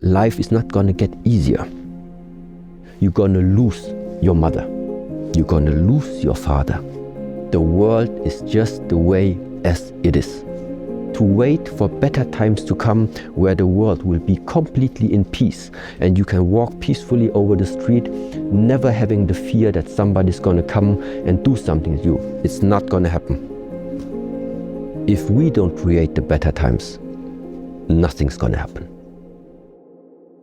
life is not gonna get easier. You're gonna lose your mother. You're gonna lose your father. The world is just the way as it is. To wait for better times to come where the world will be completely in peace and you can walk peacefully over the street, never having the fear that somebody's gonna come and do something to you. It's not gonna happen. If we don't create the better times, nothing's gonna happen.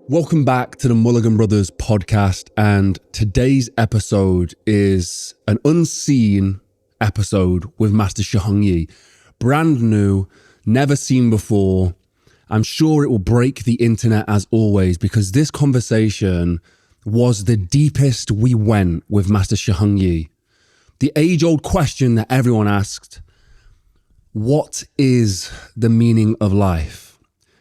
Welcome back to the Mulligan Brothers podcast, and today's episode is an unseen episode with Master Shihong Yi. Brand new, never seen before. I'm sure it will break the internet as always, because this conversation was the deepest we went with Master Shihong Yi. The age-old question that everyone asked, what is the meaning of life?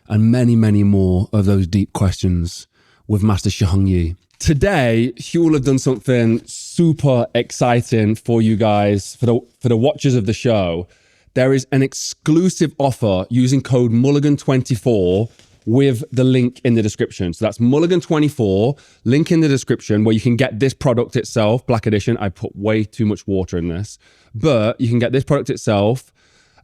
And many, many more of those deep questions with Master Shihong Yi. Today, he will have done something super exciting for you guys, for the watchers of the show. There is an exclusive offer using code Mulligan24 with the link in the description. So that's Mulligan24, link in the description, where you can get this product itself, Black Edition. I put way too much water in this, but you can get this product itself,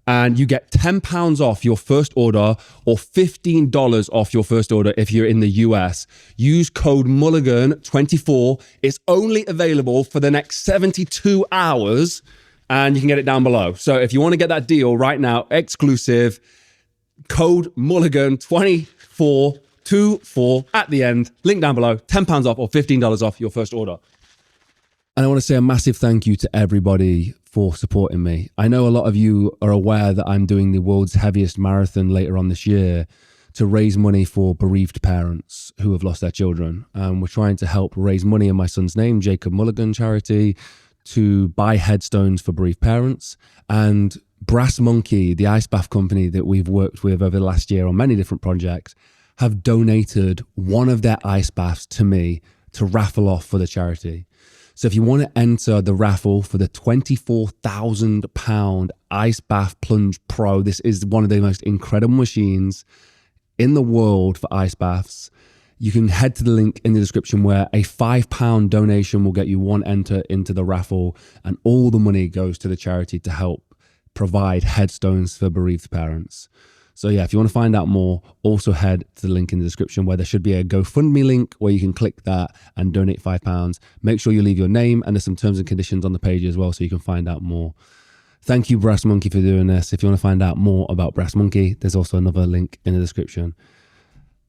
and you get £10 off your first order or $15 off your first order if you're in the US. Use code Mulligan24. It's only available for the next 72 hours, and you can get it down below. So if you want to get that deal right now, exclusive, code Mulligan2424 at the end, link down below, £10 off or $15 off your first order. And I want to say a massive thank you to everybody for supporting me. I know a lot of you are aware that I'm doing the world's heaviest marathon later on this year to raise money for bereaved parents who have lost their children. We're trying to help raise money in my son's name, Jacob Mulligan Charity, to buy headstones for bereaved parents. And Brass Monkey, the ice bath company that we've worked with over the last year on many different projects, have donated one of their ice baths to me to raffle off for the charity. So if you want to enter the raffle for the £24,000 Ice Bath Plunge Pro, this is one of the most incredible machines in the world for ice baths. You can head to the link in the description where a £5 donation will get you one enter into the raffle, and all the money goes to the charity to help provide headstones for bereaved parents. So yeah, if you want to find out more, also head to the link in the description where there should be a GoFundMe link where you can click that and donate £5. Make sure you leave your name, and there's some terms and conditions on the page as well so you can find out more. Thank you, Brass Monkey, for doing this. If you want to find out more about Brass Monkey, there's also another link in the description.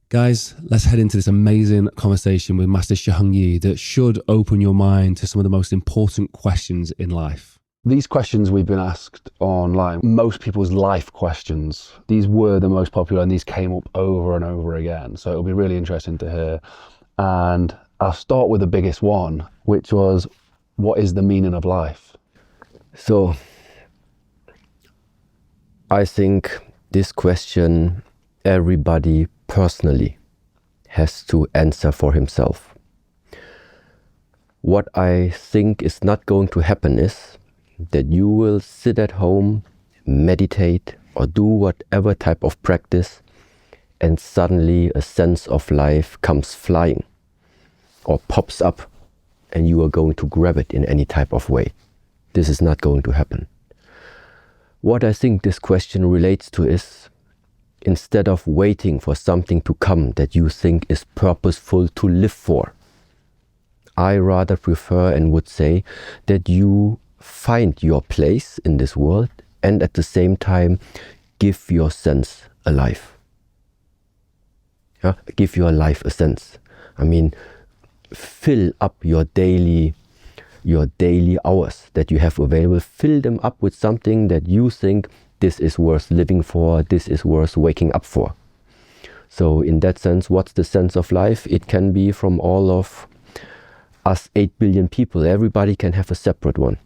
Guys, let's head into this amazing conversation with Master Shihong Yi that should open your mind to some of the most important questions in life. These questions we've been asked online, most people's life questions, these were the most popular and these came up over and over again. So it'll be really interesting to hear. And I'll start with the biggest one, which was, what is the meaning of life? So I think this question everybody personally has to answer for himself. What I think is not going to happen is that you will sit at home, meditate, or do whatever type of practice, and suddenly a sense of life comes flying or pops up, and you are going to grab it in any type of way. This is not going to happen. What I think this question relates to is, instead of waiting for something to come that you think is purposeful to live for, I rather prefer and would say that you find your place in this world and at the same time give your sense a life. Yeah? Give your life a sense. I mean, fill up your daily hours that you have available. Fill them up with something that you think this is worth living for, this is worth waking up for. So in that sense, what's the sense of life? It can be from all of us 8 billion people. Everybody can have a separate one.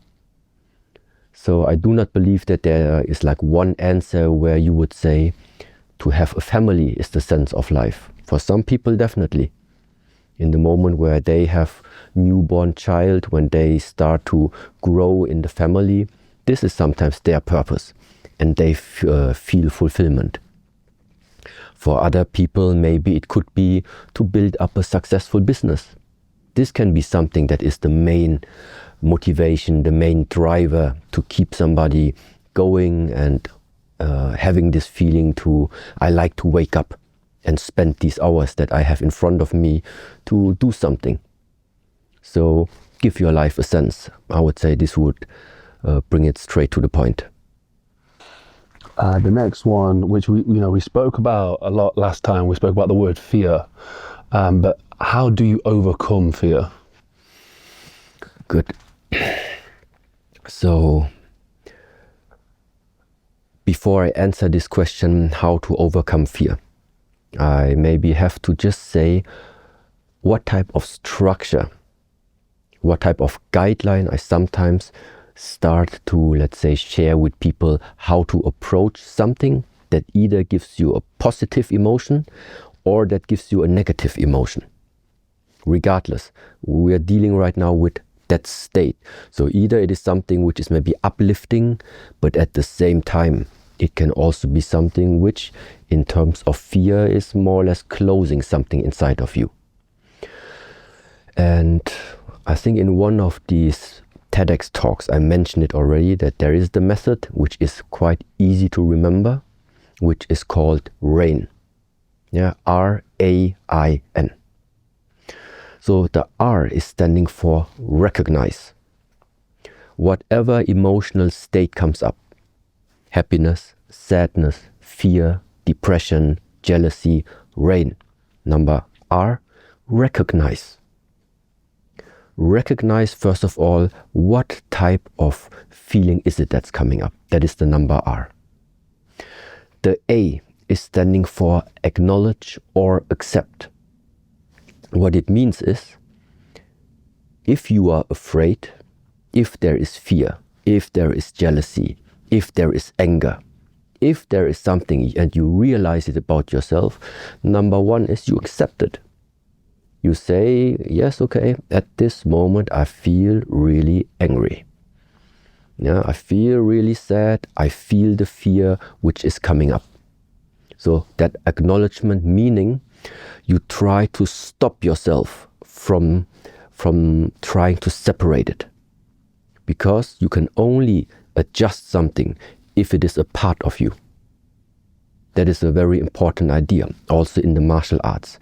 So I do not believe that there is like one answer where you would say to have a family is the sense of life. For some people, definitely. In the moment where they have newborn child, when they start to grow in the family, this is sometimes their purpose and they feel fulfillment. For other people, maybe it could be to build up a successful business. This can be something that is the main motivation, the main driver to keep somebody going and having this feeling to, I like to wake up and spend these hours that I have in front of me to do something. So give your life a sense. I would say this would bring it straight to the point. The next one, which we spoke about a lot last time, we spoke about the word fear. But how do you overcome fear? Good. So before I answer this question, how to overcome fear, I maybe have to just say what type of structure, what type of guideline I sometimes start to, let's say, share with people how to approach something that either gives you a positive emotion or that gives you a negative emotion. Regardless, we are dealing right now with that state. So either it is something which is maybe uplifting, but at the same time, it can also be something which, in terms of fear, is more or less closing something inside of you. And I think in one of these TEDx talks, I mentioned it already, that there is the method which is quite easy to remember, which is called RAIN. Yeah, R-A-I-N. So the R is standing for recognize. Whatever emotional state comes up, happiness, sadness, fear, depression, jealousy, RAIN. Number R, recognize. Recognize, first of all, what type of feeling is it that's coming up. That is the number R. The A is standing for acknowledge or accept. What it means is, if you are afraid, if there is fear, if there is jealousy, if there is anger, if there is something and you realize it about yourself, number one is you accept it. You say, yes, okay, at this moment I feel really angry. Yeah, I feel really sad. I feel the fear which is coming up. So that acknowledgement, meaning you try to stop yourself from trying to separate it. Because you can only adjust something if it is a part of you. That is a very important idea, also in the martial arts.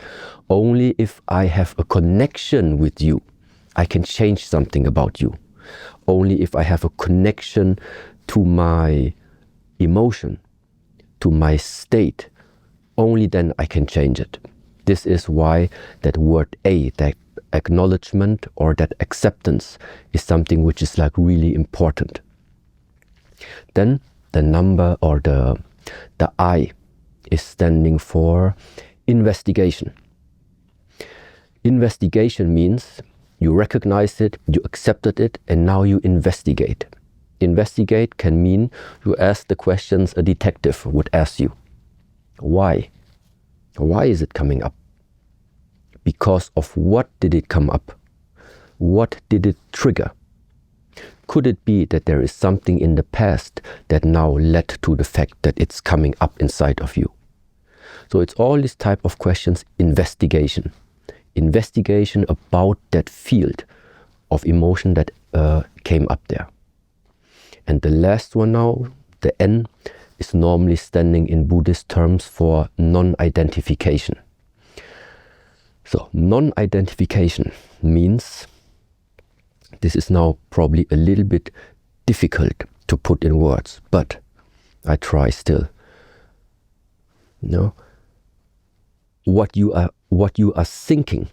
Only if I have a connection with you, I can change something about you. Only if I have a connection to my emotion, to my state, only then I can change it. This is why that word A, that acknowledgement or that acceptance, is something which is like really important. Then the number or the I is standing for investigation. Investigation means you recognize it, you accepted it, and now you investigate. Investigate can mean you ask the questions a detective would ask you. Why? Why is it coming up? Because of what did it come up? What did it trigger? Could it be that there is something in the past that now led to the fact that it's coming up inside of you? So it's all this type of questions, investigation. Investigation about that field of emotion that came up there. And the last one now, the N, is normally standing in Buddhist terms for non-identification. So non-identification means, this is now probably a little bit difficult to put in words, but I try still. You know, what you are thinking.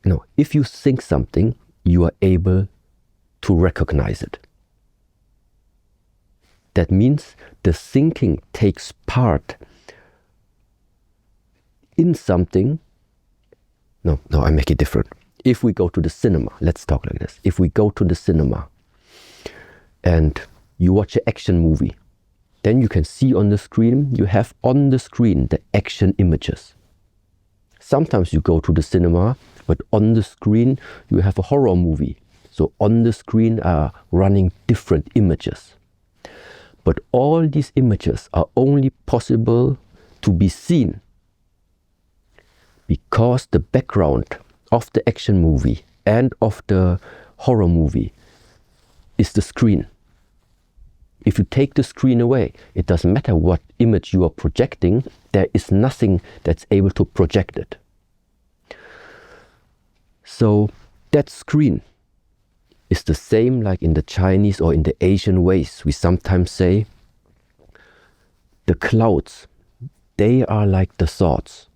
No, if you think something, you are able to recognize it. That means the thinking takes part in something. No, I make it different. If we go to the cinema, let's talk like this. If we go to the cinema and you watch an action movie, then you can see on the screen, you have on the screen the action images. Sometimes you go to the cinema, but on the screen you have a horror movie. So on the screen are running different images. But all these images are only possible to be seen because the background of the action movie and of the horror movie is the screen. If you take the screen away, it doesn't matter what image you are projecting, there is nothing that's able to project it. So that screen is the same like in the Chinese or in the Asian ways. We sometimes say the clouds, they are like the thoughts.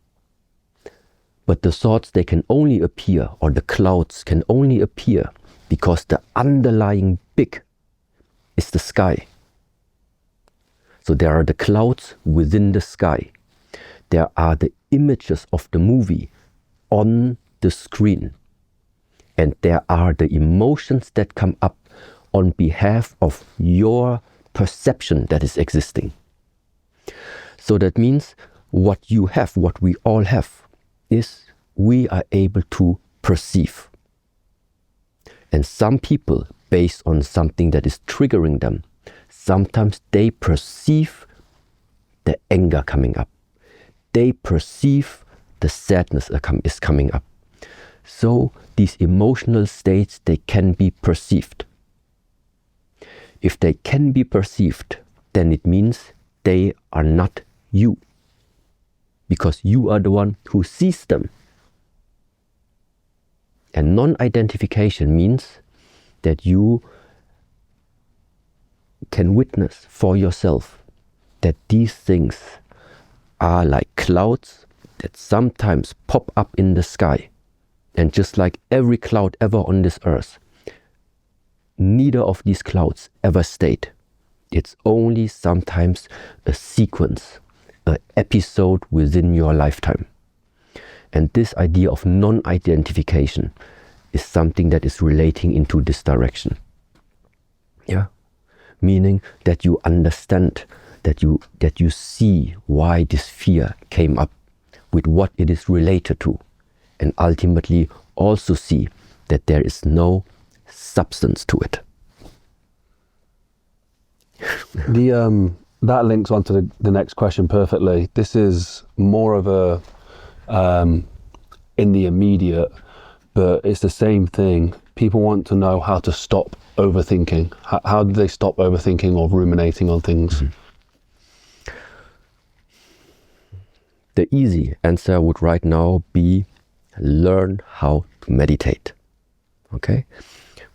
But the thoughts, they can only appear, or the clouds can only appear because the underlying big is the sky. So there are the clouds within the sky. There are the images of the movie on the screen. And there are the emotions that come up on behalf of your perception that is existing. So that means what you have, what we all have, is we are able to perceive. And some people, based on something that is triggering them, sometimes they perceive the anger coming up. They perceive the sadness is coming up. So these emotional states, they can be perceived. If they can be perceived, then it means they are not you. Because you are the one who sees them. And non-identification means that you can witness for yourself that these things are like clouds that sometimes pop up in the sky. And just like every cloud ever on this earth, neither of these clouds ever stayed. It's only sometimes a sequence, an episode within your lifetime. And this idea of non-identification is something that is relating into this direction. Yeah, meaning that you understand, that you see why this fear came up, with what it is related to, and ultimately also see that there is no substance to it. That links onto the next question perfectly. This is more of a in the immediate, but it's the same thing. People want to know how to stop overthinking. How do they stop overthinking or ruminating on things? Mm-hmm. The easy answer would right now be learn how to meditate. Okay?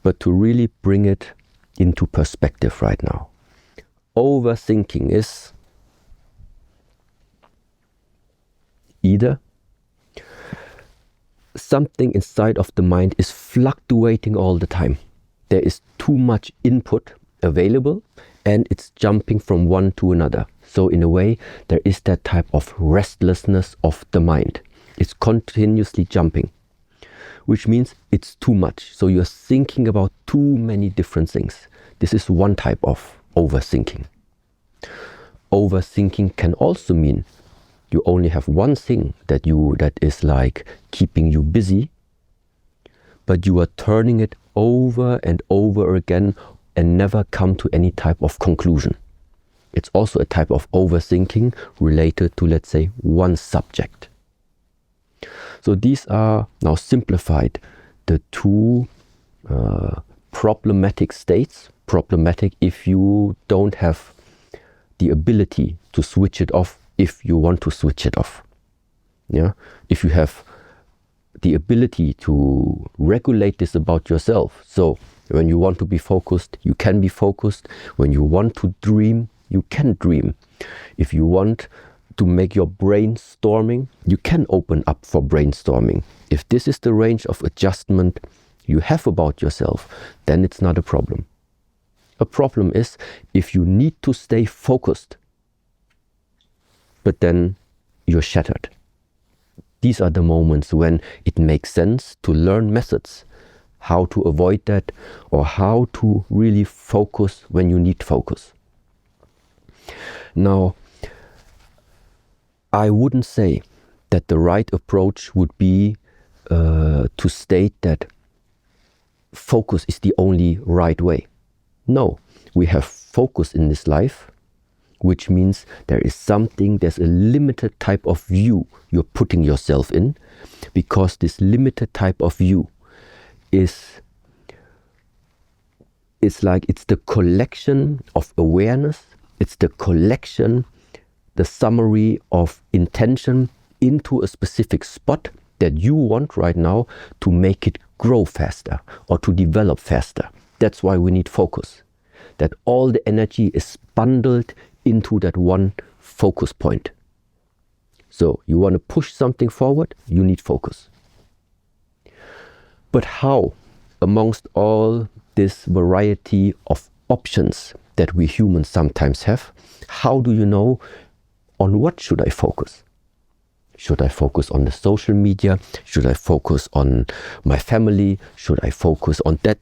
But to really bring it into perspective right now, overthinking is either something inside of the mind is fluctuating all the time. There is too much input available and it's jumping from one to another. So in a way, there is that type of restlessness of the mind. It's continuously jumping, which means it's too much. So you're thinking about too many different things. This is one type of overthinking. Overthinking can also mean you only have one thing that is like keeping you busy, but you are turning it over and over again and never come to any type of conclusion. It's also a type of overthinking related to, let's say, one subject. So these are now simplified, the two problematic states. Problematic if you don't have the ability to switch it off if you want to switch it off. Yeah? If you have the ability to regulate this about yourself. So when you want to be focused, you can be focused. When you want to dream, you can dream. If you want to make your brainstorming, you can open up for brainstorming. If this is the range of adjustment you have about yourself, then it's not a problem. A problem is if you need to stay focused, but then you're shattered. These are the moments when it makes sense to learn methods, how to avoid that, or how to really focus when you need focus. Now, I wouldn't say that the right approach would be to state that focus is the only right way. No, we have focus in this life, which means there's a limited type of view you're putting yourself in, because this limited type of view it's the collection of awareness, it's the collection, the summary of intention into a specific spot that you want right now to make it grow faster or to develop faster. That's why we need focus. That all the energy is bundled into that one focus point. So you want to push something forward, you need focus. But how, amongst all this variety of options that we humans sometimes have, how do you know on what should I focus? Should I focus on the social media? Should I focus on my family? Should I focus on that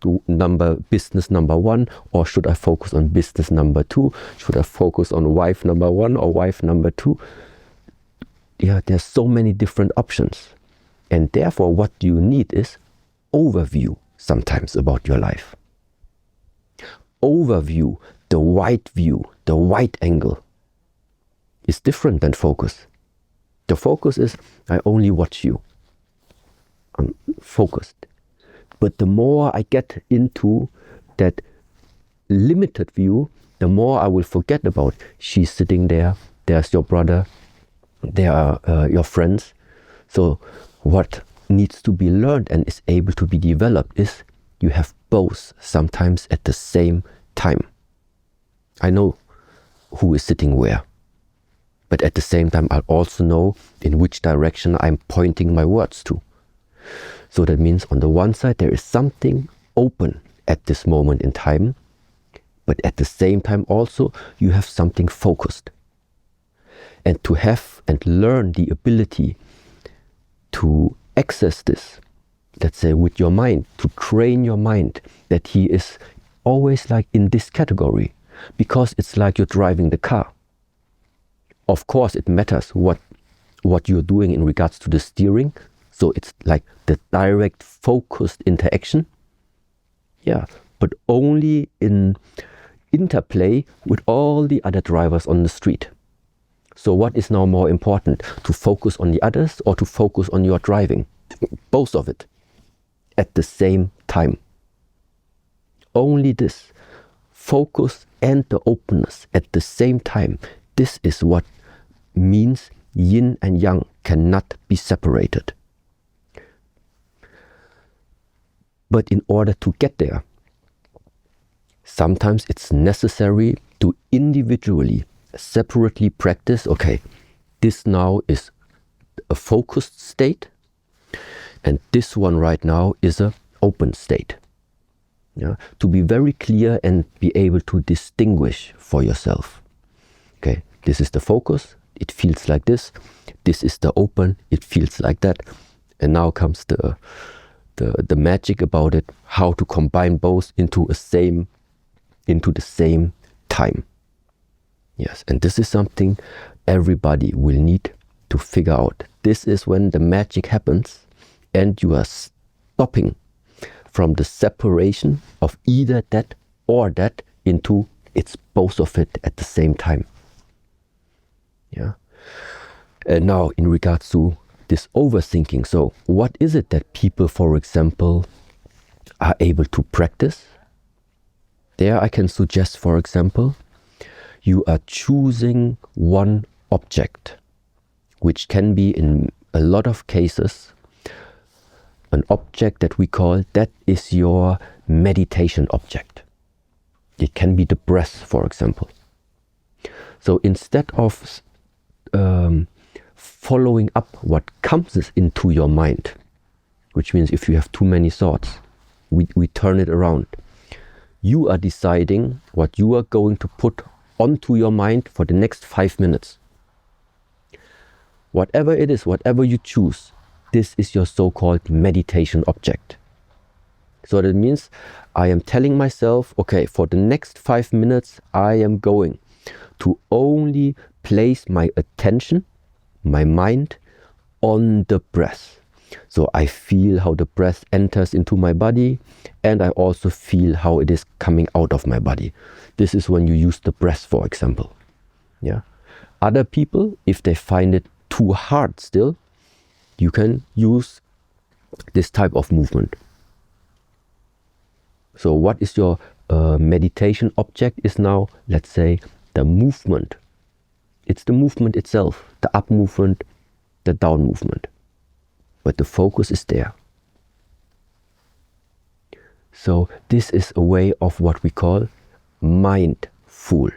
business number 1? Or should I focus on business number 2? Should I focus on wife number 1 or wife number 2? Yeah, there's so many different options. And therefore, what you need is overview sometimes about your life. Overview, the wide view, the wide angle is different than focus. The focus is, I only watch you. I'm focused. But the more I get into that limited view, the more I will forget about she's sitting there, there's your brother, there are your friends. So what needs to be learned and is able to be developed is you have both sometimes at the same time. I know who is sitting where. But at the same time, I'll also know in which direction I'm pointing my words to. So that means on the one side, there is something open at this moment in time, but at the same time also, you have something focused. And to have and learn the ability to access this, let's say with your mind, to train your mind that he is always like in this category, because it's like you're driving the car. Of course, it matters what you're doing in regards to the steering. So it's like the direct focused interaction. Yeah, but only in interplay with all the other drivers on the street. So what is now more important? To focus on the others or to focus on your driving? Both of it at the same time. Only this focus and the openness at the same time. This is what means yin and yang cannot be separated. But in order to get there, sometimes it's necessary to individually, separately practice, okay, this now is a focused state, and this one right now is an open state. Yeah? To be very clear and be able to distinguish for yourself. Okay, this is the focus, it feels like this. This is the open, it feels like that. And now comes the magic about it, how to combine both into the same time. Yes, and this is something everybody will need to figure out. This is when the magic happens and you are stopping from the separation of either that or that into it's both of it at the same time. Yeah. And now in regards to this overthinking, so what is it that people, for example, are able to practice? There I can suggest, for example, you are choosing one object, which can be in a lot of cases an object that we call that is your meditation object. It can be the breath, for example. So instead of following up what comes into your mind, which means if you have too many thoughts, we turn it around. You are deciding what you are going to put onto your mind for the next 5 minutes. Whatever it is, whatever you choose, this is your so-called meditation object. So that means I am telling myself, okay, for the next 5 minutes, I am going to only place my attention, my mind on the breath. So I feel how the breath enters into my body, and I also feel how it is coming out of my body. This is when you use the breath, for example. Yeah. Other people, if they find it too hard still, you can use this type of movement. So what is your meditation object is now, let's say, the movement. It's the movement itself, the up movement, the down movement. But the focus is there. So this is a way of what we call mindful.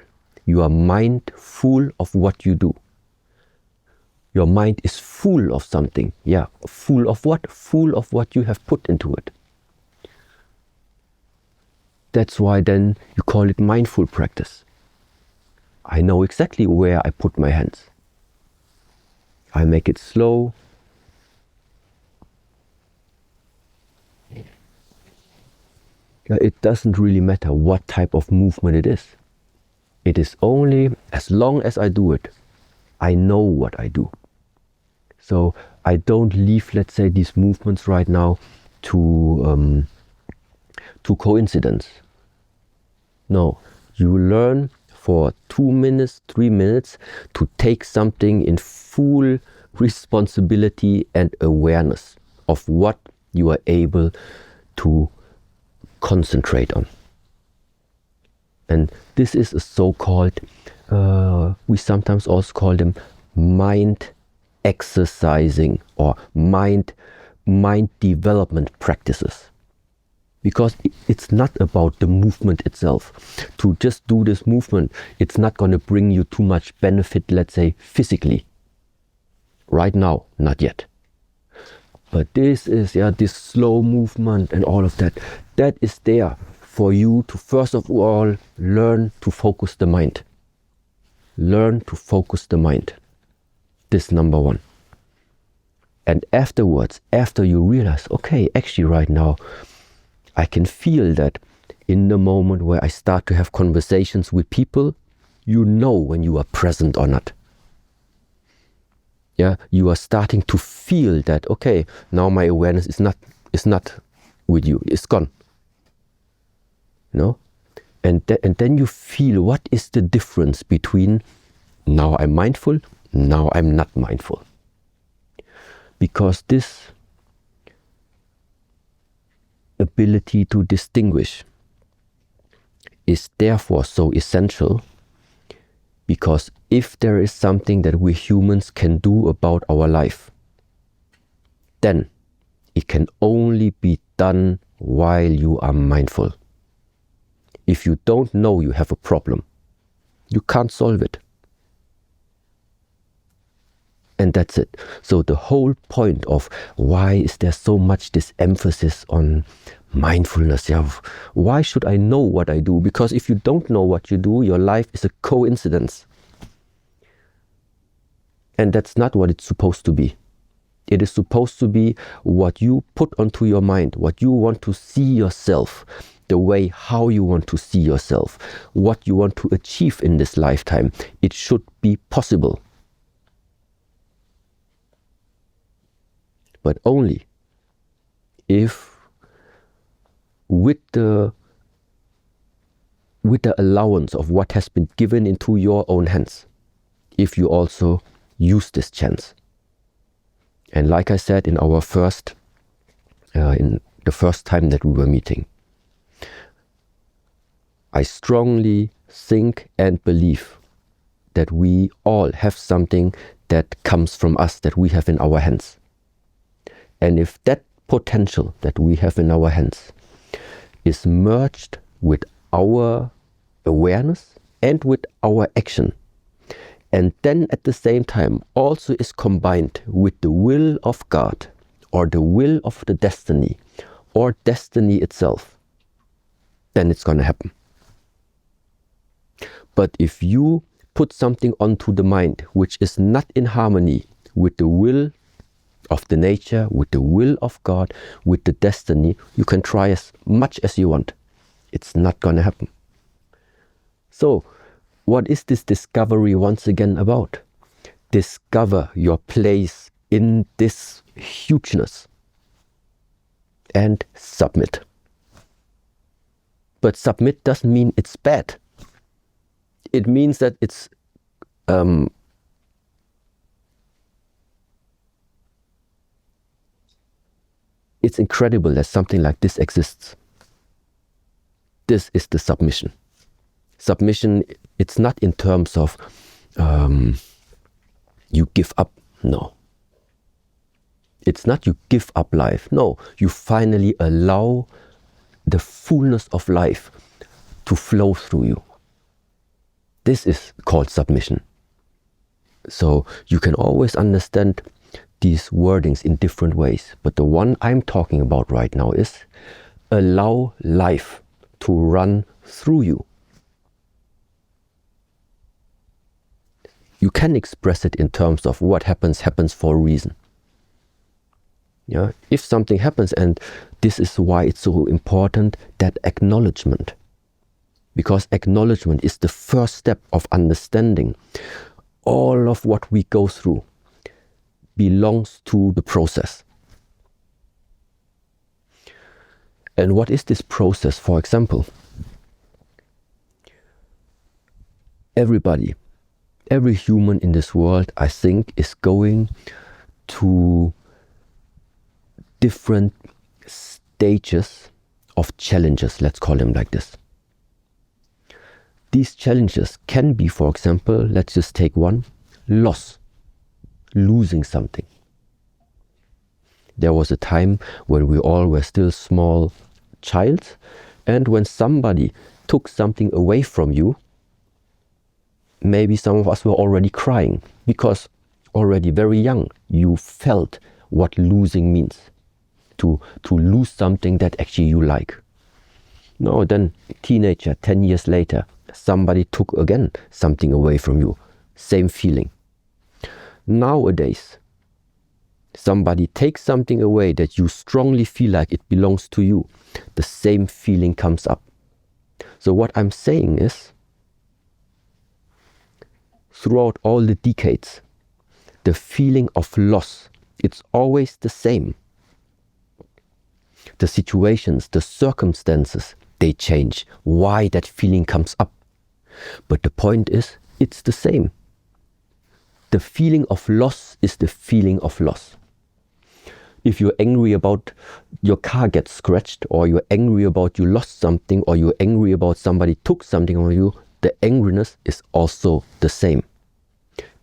You are mindful of what you do. Your mind is full of something. Yeah, full of what? Full of what you have put into it. That's why then you call it mindful practice. I know exactly where I put my hands. I make it slow. It doesn't really matter what type of movement it is. It is only as long as I do it, I know what I do. So I don't leave, let's say, these movements right now to coincidence. No, you learn for 2 minutes, 3 minutes to take something in full responsibility and awareness of what you are able to concentrate on. And this is a so-called, we sometimes also call them mind exercising or mind development practices. Because it's not about the movement itself. To just do this movement, it's not going to bring you too much benefit, let's say, physically. Right now, not yet. But this is, this slow movement and all of that, that is there for you to first of all learn to focus the mind. Learn to focus the mind. This number one. And afterwards, after you realize, okay, actually right now, I can feel that in the moment where I start to have conversations with people, you know when you are present or not. Yeah, you are starting to feel that, okay, now my awareness is not with you, it's gone. No? And then you feel what is the difference between now I'm mindful, now I'm not mindful. Because this ability to distinguish is therefore so essential, because if there is something that we humans can do about our life, then it can only be done while you are mindful. If you don't know you have a problem, you can't solve it. And that's it. So the whole point of why is there so much this emphasis on mindfulness? Yeah, why should I know what I do? Because if you don't know what you do, your life is a coincidence. And that's not what it's supposed to be. It is supposed to be what you put onto your mind, what you want to see yourself, the way how you want to see yourself, what you want to achieve in this lifetime. It should be possible. But only if with the allowance of what has been given into your own hands, if you also use this chance. And like I said in our in the first time that we were meeting, I strongly think and believe that we all have something that comes from us, that we have in our hands. And if that potential that we have in our hands is merged with our awareness and with our action, and then at the same time also is combined with the will of God or the will of the destiny or destiny itself, then it's going to happen. But if you put something onto the mind which is not in harmony with the will of the nature, with the will of God, with the destiny, you can try as much as you want. It's not going to happen. So, what is this discovery once again about? Discover your place in this hugeness and submit. But submit doesn't mean it's bad. It means that it's incredible that something like this exists. This is the submission. Submission, it's not in terms of you give up. No. It's not you give up life. No, you finally allow the fullness of life to flow through you. This is called submission. So you can always understand these wordings in different ways. But the one I'm talking about right now is allow life to run through you. You can express it in terms of what happens for a reason. Yeah, if something happens, and this is why it's so important, that acknowledgement. Because acknowledgement is the first step of understanding all of what we go through belongs to the process. And what is this process? For example, everybody, every human in this world, I think, is going to different stages of challenges, let's call them like this. These challenges can be, for example, let's just take one, loss, losing something. There was a time when we all were still small child, and when somebody took something away from you, maybe some of us were already crying, because already very young you felt what losing means. To lose something that actually you like. No, then teenager, 10 years later, somebody took again something away from you. Same feeling. Nowadays, somebody takes something away that you strongly feel like it belongs to you. The same feeling comes up. So what I'm saying is, throughout all the decades, the feeling of loss, it's always the same. The situations, the circumstances, they change. Why that feeling comes up. But the point is, it's the same. The feeling of loss is the feeling of loss. If you're angry about your car gets scratched, or you're angry about you lost something, or you're angry about somebody took something from you, the angriness is also the same.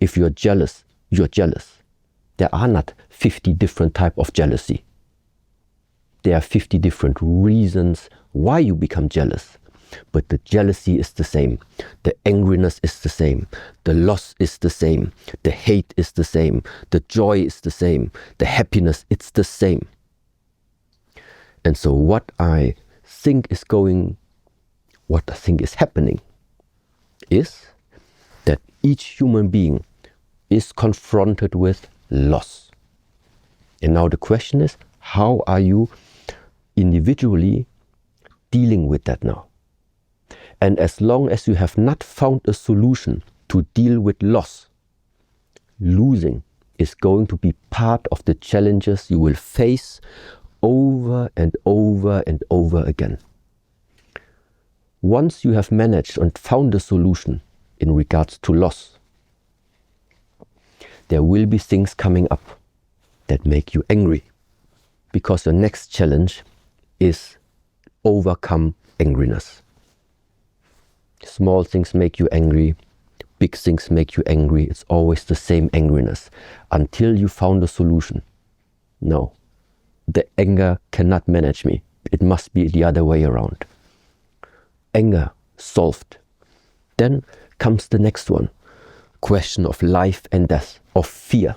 If you're jealous, you're jealous. There are not 50 different types of jealousy. There are 50 different reasons why you become jealous. But the jealousy is the same. The angriness is the same. The loss is the same. The hate is the same. The joy is the same. The happiness, it's the same. And so what I think is happening is that each human being is confronted with loss. And now the question is, how are you individually dealing with that now? And as long as you have not found a solution to deal with loss, losing is going to be part of the challenges you will face over and over and over again. Once you have managed and found a solution in regards to loss, there will be things coming up that make you angry, because the next challenge is overcome angriness. Small things make you angry, big things make you angry. It's always the same angriness until you found a solution. No, the anger cannot manage me. It must be the other way around. Anger solved. Then comes the next one. Question of life and death, of fear.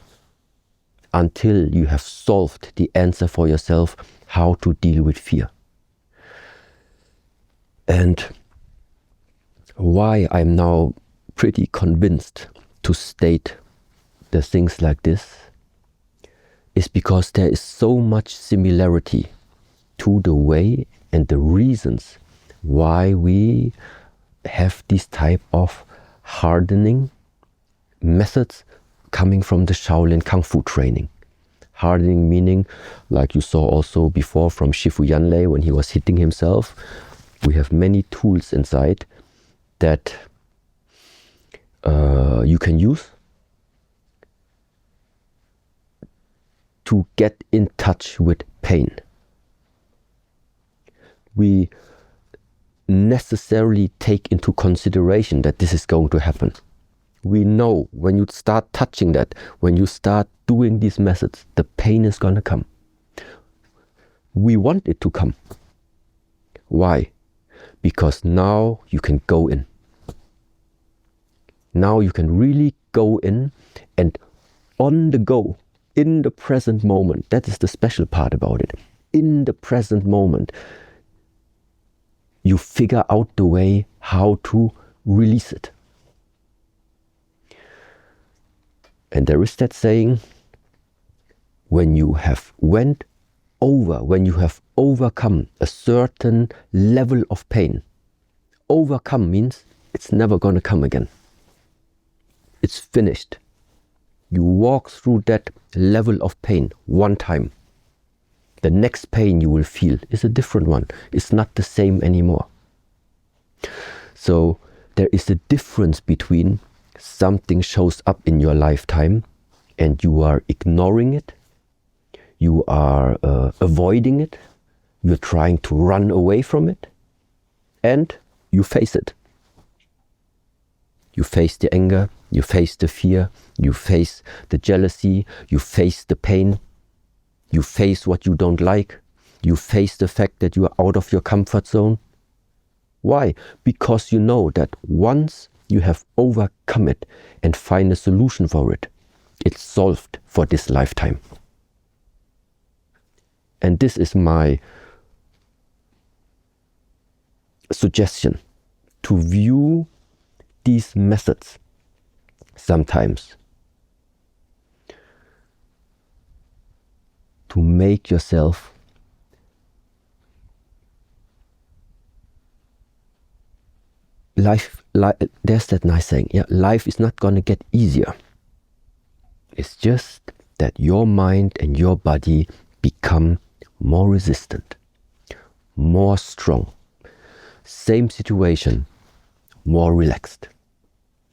Until you have solved the answer for yourself, how to deal with fear. And why I'm now pretty convinced to state the things like this is because there is so much similarity to the way and the reasons why we have this type of hardening methods coming from the Shaolin Kung Fu training. Hardening meaning, like you saw also before from Shifu Yanlei when he was hitting himself, we have many tools inside that you can use to get in touch with pain. We necessarily take into consideration that this is going to happen. We know when you start touching that, when you start doing these methods, the pain is going to come. We want it to come. Why? Because now you can go in. Now you can really go in, and on the go, in the present moment, that is the special part about it. In the present moment, you figure out the way how to release it. And there is that saying, when you have when you have overcome a certain level of pain, overcome means it's never going to come again. It's finished. You walk through that level of pain one time. The next pain you will feel is a different one. It's not the same anymore. So there is a difference between something shows up in your lifetime and you are ignoring it, you are avoiding it, you're trying to run away from it, and you face it. You face the anger, you face the fear, you face the jealousy, you face the pain, you face what you don't like, you face the fact that you are out of your comfort zone. Why? Because you know that once you have overcome it and find a solution for it, it's solved for this lifetime. And this is my suggestion, to view these methods sometimes to make yourself life, there's that nice saying, life is not going to get easier. It's just that your mind and your body become more resistant, more strong. Same situation, more relaxed.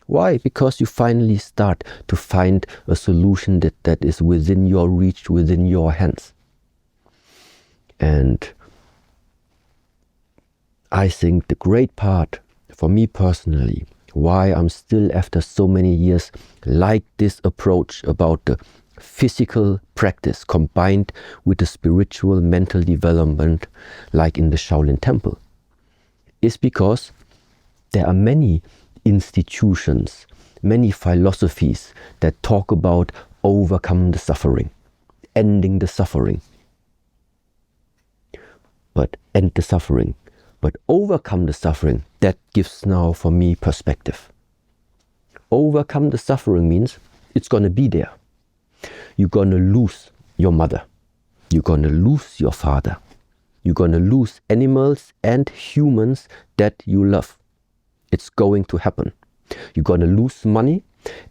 Why? Because you finally start to find a solution that is within your reach, within your hands. And I think the great part for me personally, why I'm still after so many years like this approach about the physical practice combined with the spiritual mental development like in the Shaolin Temple, is because there are many institutions, many philosophies that talk about overcome the suffering, ending the suffering. But end the suffering. But overcome the suffering, that gives now for me perspective. Overcome the suffering means it's going to be there. You're going to lose your mother. You're going to lose your father. You're going to lose animals and humans that you love. It's going to happen. You're going to lose money,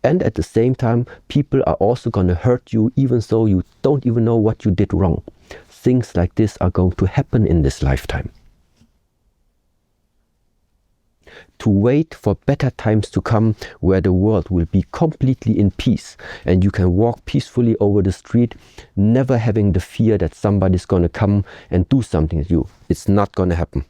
and at the same time, people are also going to hurt you even though you don't even know what you did wrong. Things like this are going to happen in this lifetime. To wait for better times to come where the world will be completely in peace and you can walk peacefully over the street, never having the fear that somebody's going to come and do something to you. It's not going to happen.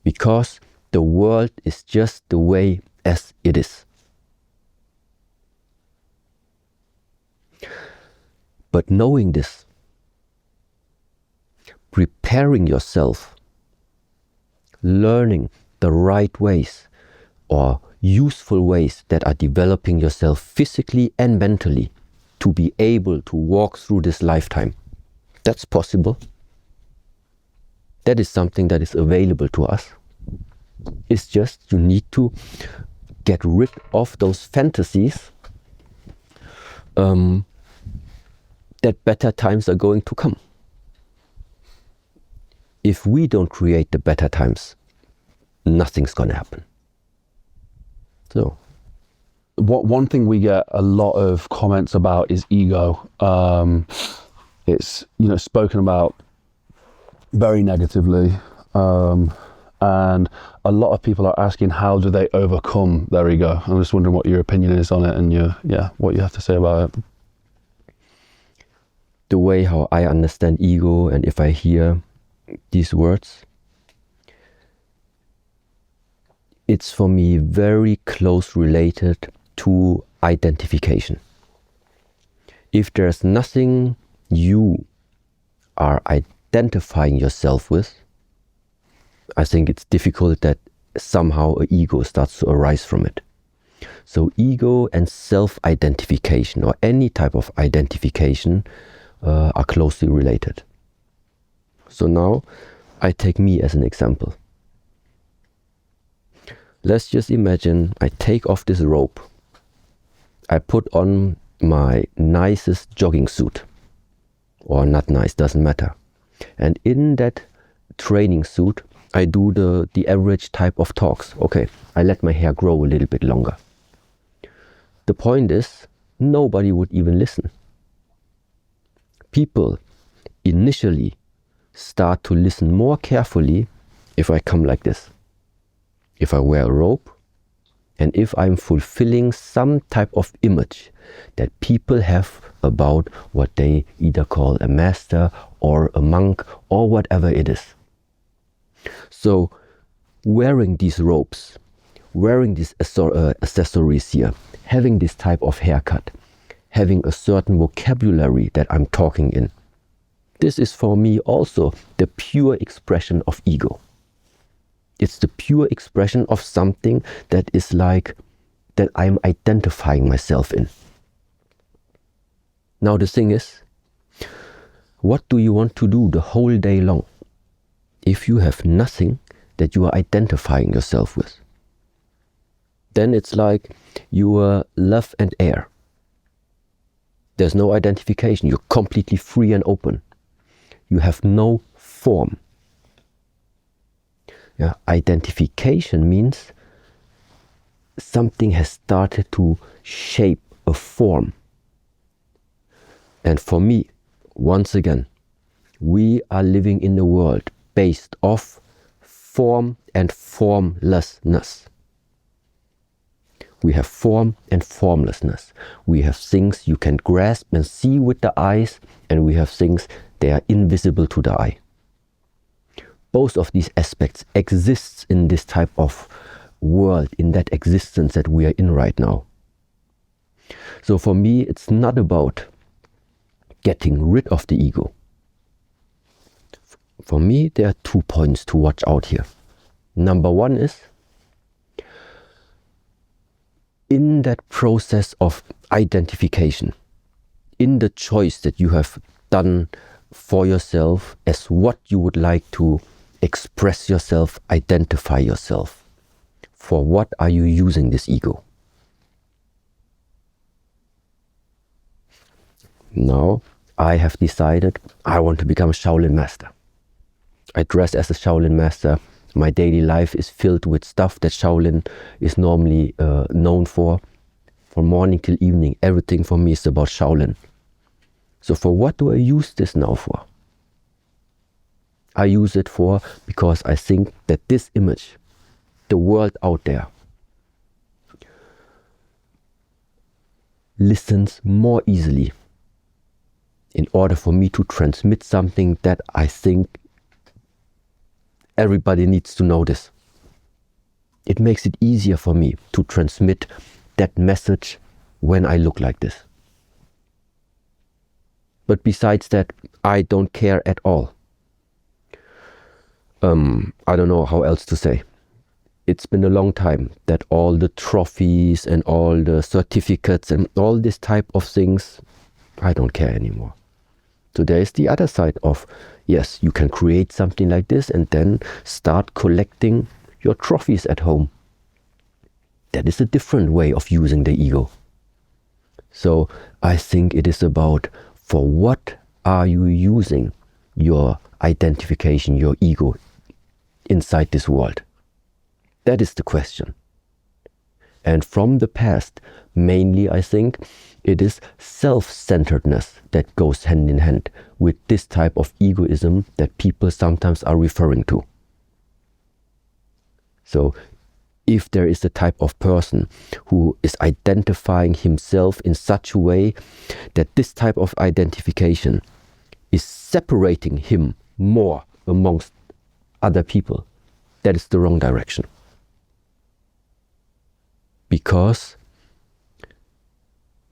Because the world is just the way as it is. But knowing this, preparing yourself, learning the right ways or useful ways that are developing yourself physically and mentally to be able to walk through this lifetime. That's possible. That is something that is available to us. It's just you need to get rid of those fantasies that better times are going to come. If we don't create the better times, nothing's going to happen. So, one thing we get a lot of comments about is ego. It's, spoken about very negatively. And a lot of people are asking, how do they overcome their ego? I'm just wondering what your opinion is on it and what you have to say about it. The way how I understand ego, and if I hear these words, it's for me very close related to identification. If there's nothing you are identifying yourself with, I think it's difficult that somehow an ego starts to arise from it. So ego and self-identification, or any type of identification, are closely related. So now I take me as an example. Let's just imagine I take off this robe. I put on my nicest jogging suit, or not nice, doesn't matter. And in that training suit, I do the average type of talks. Okay, I let my hair grow a little bit longer. The point is, nobody would even listen. People initially start to listen more carefully if I come like this. If I wear a robe, and if I'm fulfilling some type of image that people have about what they either call a master or a monk or whatever it is. So wearing these robes, wearing these accessories here, having this type of haircut, having a certain vocabulary that I'm talking in, this is for me also the pure expression of ego. It's the pure expression of something that is like, that I'm identifying myself in. Now the thing is, what do you want to do the whole day long if you have nothing that you are identifying yourself with? Then it's like you are love and air. There's no identification. You're completely free and open. You have no form. Yeah, identification means something has started to shape a form. And for me, once again, we are living in a world based off form and formlessness. We have form and formlessness. We have things you can grasp and see with the eyes, and we have things that are invisible to the eye. Both of these aspects exists in this type of world, in that existence that we are in right now. So for me, it's not about getting rid of the ego. For me, there are 2 points to watch out here. Number one is, in that process of identification, in the choice that you have done for yourself as what you would like to express yourself, identify yourself, for what are you using this ego? Now, I have decided I want to become a Shaolin master. I dress as a Shaolin master. My daily life is filled with stuff that Shaolin is normally known for. From morning till evening, everything for me is about Shaolin. So for what do I use this now for? I use it for because I think that this image, the world out there, listens more easily in order for me to transmit something that I think everybody needs to know this. It makes it easier for me to transmit that message when I look like this. But besides that, I don't care at all. I don't know how else to say. It's been a long time that all the trophies and all the certificates and all this type of things, I don't care anymore. So there is the other side of, yes, you can create something like this and then start collecting your trophies at home. That is a different way of using the ego. So I think it is about, for what are you using your identification, your ego inside this world? That is the question. And from the past, mainly I think it is self-centeredness that goes hand in hand with this type of egoism that people sometimes are referring to. So if there is a type of person who is identifying himself in such a way that this type of identification is separating him more amongst other people, that is the wrong direction. Because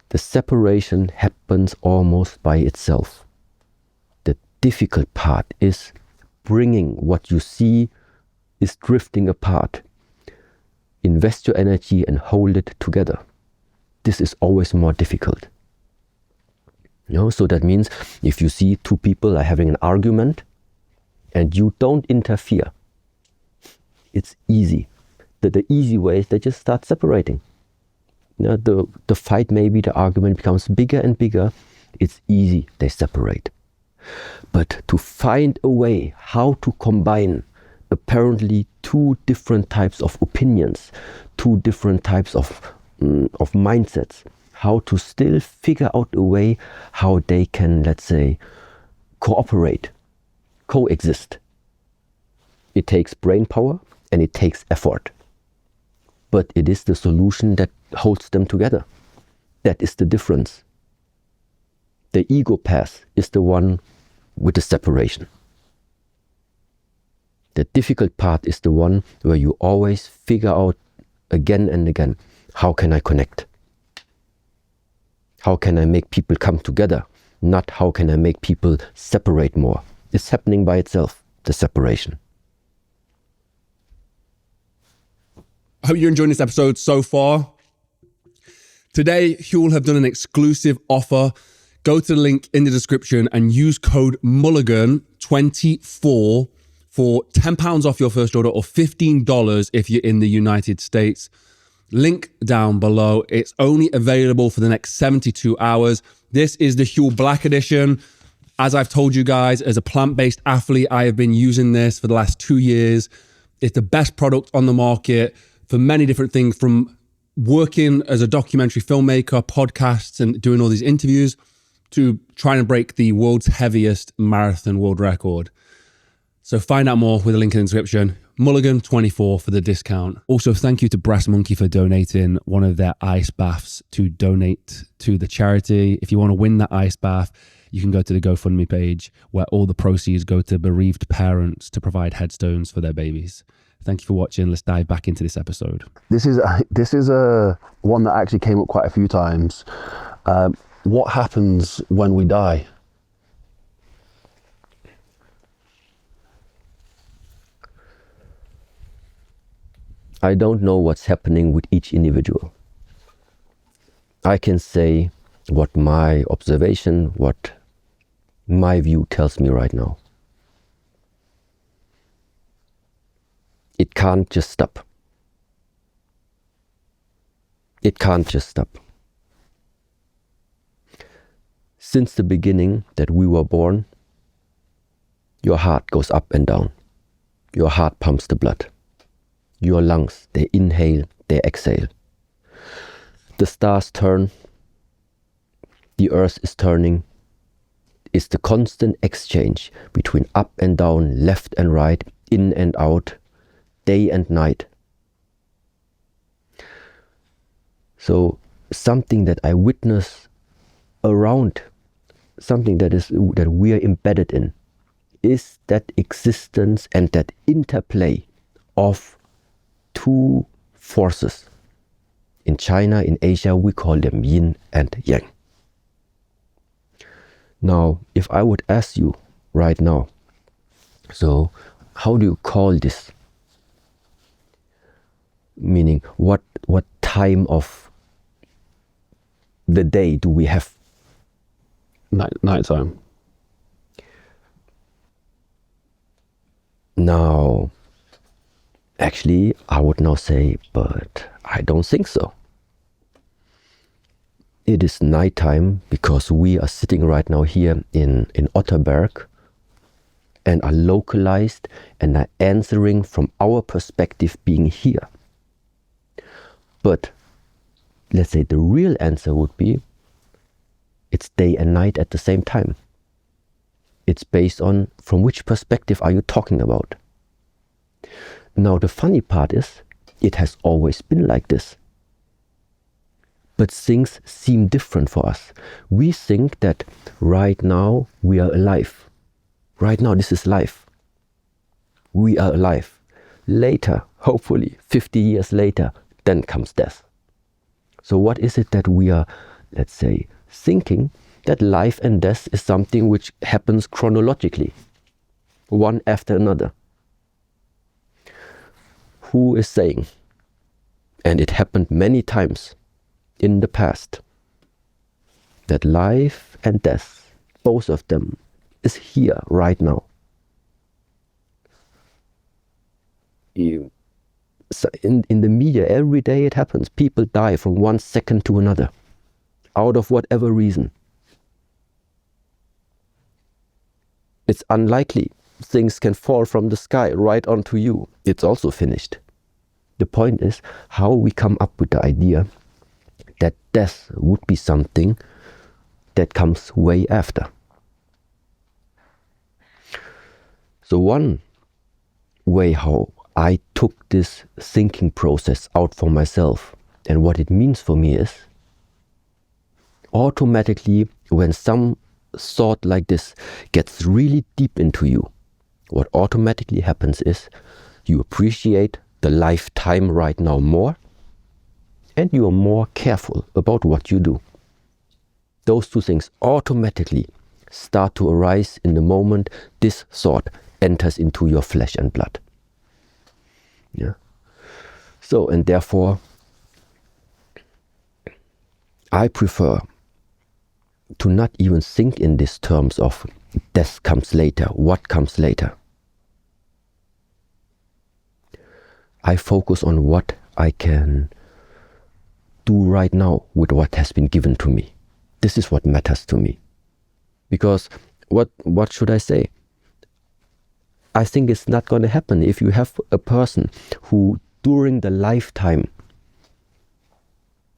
the separation happens almost by itself. The difficult part is bringing what you see is drifting apart. Invest your energy and hold it together. This is always more difficult. So that means if you see two people are having an argument and you don't interfere, it's easy. The easy way is they just start separating. The fight, maybe the argument becomes bigger and bigger. It's easy, they separate. But to find a way how to combine apparently two different types of opinions, two different types of mindsets, how to still figure out a way how they can, let's say, cooperate, coexist. It takes brain power and it takes effort. But it is the solution that holds them together. That is the difference. The ego path is the one with the separation. The difficult part is the one where you always figure out again and again, how can I connect? How can I make people come together? Not how can I make people separate more. It's happening by itself, the separation. I hope you're enjoying this episode so far. Today, Huel have done an exclusive offer. Go to the link in the description and use code Mulligan24 for £10 off your first order or $15 if you're in the United States. Link down below. It's only available for the next 72 hours. This is the Huel Black Edition. As I've told you guys, as a plant-based athlete, I have been using this for the last 2 years. It's the best product on the market for many different things, from working as a documentary filmmaker, podcasts, and doing all these interviews, to trying to break the world's heaviest marathon world record. So find out more with a link in the description. Mulligan24 for the discount. Also, thank you to Brass Monkey for donating one of their ice baths to donate to the charity. If you want to win that ice bath, you can go to the GoFundMe page where all the proceeds go to bereaved parents to provide headstones for their babies. Thank you for watching. Let's dive back into this episode. This is a one that actually came up quite a few times. What happens when we die? I don't know what's happening with each individual. I can say what my observation, what my view tells me right now. It can't just stop. It can't just stop. Since the beginning that we were born, your heart goes up and down. Your heart pumps the blood. Your lungs, they inhale, they exhale. The stars turn. The earth is turning. It's the constant exchange between up and down, left and right, in and out, day and night. So something that I witness around, something that we are embedded in, is that existence and that interplay of two forces. In China, in Asia, we call them yin and yang. Now, if I would ask you right now, so how do you call this? Meaning, what time of the day do we have? Nighttime. Now, actually, I would now say, but I don't think so. It is nighttime because we are sitting right now here in Otterberg and are localized and are answering from our perspective being here. But let's say the real answer would be, it's day and night at the same time. It's based on from which perspective are you talking about. Now the funny part is, it has always been like this. But things seem different for us. We think that right now we are alive. Right now this is life. We are alive. Later, hopefully 50 years later, then comes death. So what is it that we are, let's say, thinking that life and death is something which happens chronologically, one after another? Who is saying, and it happened many times in the past, that life and death, both of them, is here right now? In the media, every day it happens. People die from one second to another, out of whatever reason. It's unlikely things can fall from the sky right onto you. It's also finished. The point is how we come up with the idea that death would be something that comes way after. So one way how I took this thinking process out for myself and what it means for me is, automatically when some thought like this gets really deep into you, what automatically happens is you appreciate the lifetime right now more, and you are more careful about what you do. Those two things automatically start to arise in the moment this thought enters into your flesh and blood. Yeah. So, and therefore, I prefer to not even think in these terms of death comes later, what comes later. I focus on what I can do right now with what has been given to me. This is what matters to me. Because what should I say? I think it's not going to happen if you have a person who during the lifetime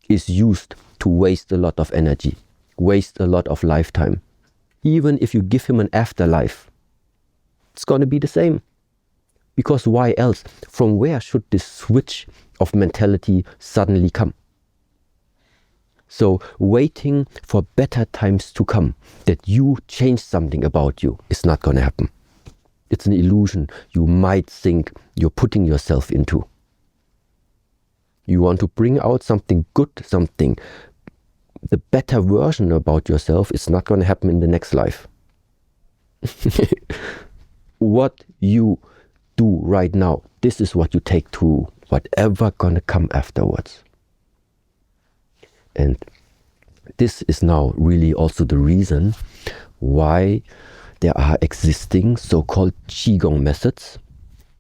is used to waste a lot of energy, waste a lot of lifetime. Even if you give him an afterlife, it's going to be the same. Because why else? From where should this switch of mentality suddenly come? So waiting for better times to come, that you change something about you, is not going to happen. It's an illusion you might think you're putting yourself into. You want to bring out something good, something, the better version about yourself. It's not going to happen in the next life. What you do right now, this is what you take to whatever gonna come afterwards. And this is now really also the reason why there are existing so-called Qigong methods,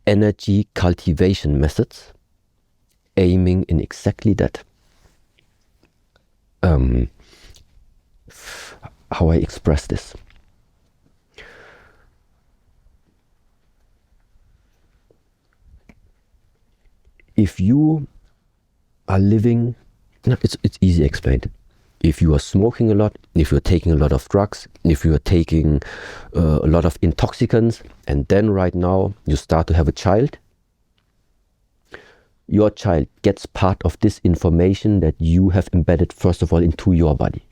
energy cultivation methods, aiming in exactly that. How I express this. If you are living, it's easy explained. If you are smoking a lot, if you're taking a lot of drugs, if you are taking a lot of intoxicants, and then right now you start to have a child, your child gets part of this information that you have embedded first of all into your body.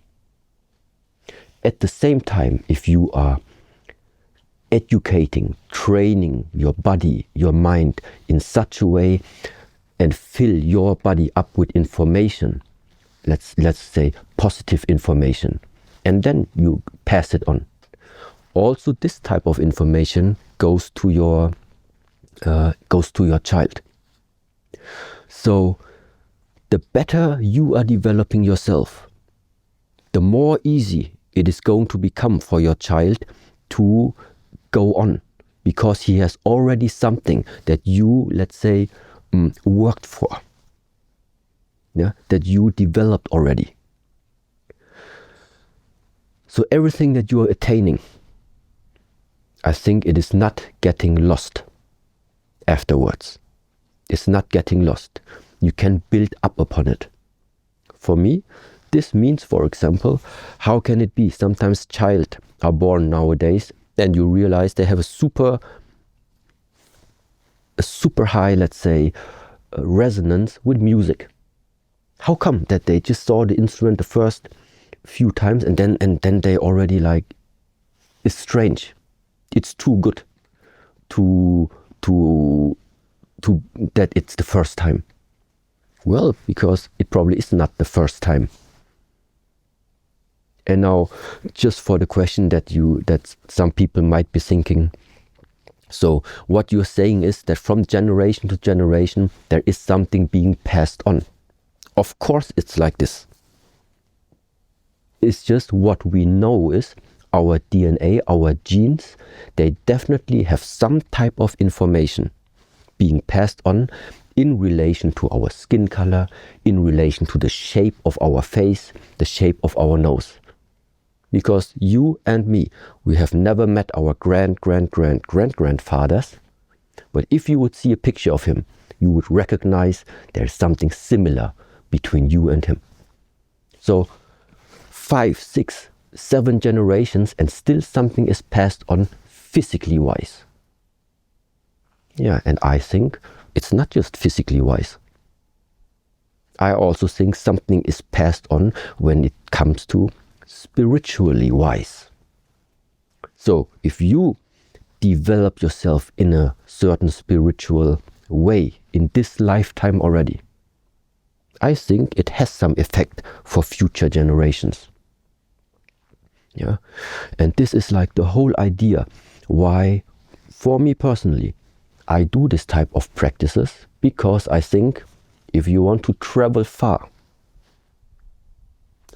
At the same time, if you are educating, training your body, your mind in such a way and fill your body up with information, let's say positive information, and then you pass it on. Also, this type of information goes to your child. So the better you are developing yourself, the more easy it is going to become for your child to go on, because he has already something that you, let's say, worked for, yeah, that you developed already. So everything that you are attaining, I think it is not getting lost afterwards. It's not getting lost. You can build up upon it For me, this means, for example, how can it be sometimes child are born nowadays and you realize they have a super high, let's say, resonance with music. How come that they just saw the instrument the first few times and then they already like, it's strange. It's too good to that it's the first time. Well, because it probably is not the first time. And now, just for the question that some people might be thinking, so what you're saying is that from generation to generation, there is something being passed on. Of course, it's like this. It's just what we know is our DNA, our genes, they definitely have some type of information being passed on in relation to our skin color, in relation to the shape of our face, the shape of our nose. Because you and me, we have never met our grandfathers, but if you would see a picture of him, you would recognize there's something similar between you and him. So 5, 6, 7 generations and still something is passed on physically wise. Yeah, and I think it's not just physically wise. I also think something is passed on when it comes to spiritually wise. So if you develop yourself in a certain spiritual way in this lifetime already, I think it has some effect for future generations. Yeah, and this is like the whole idea why, for me personally, I do this type of practices, because I think if you want to travel far,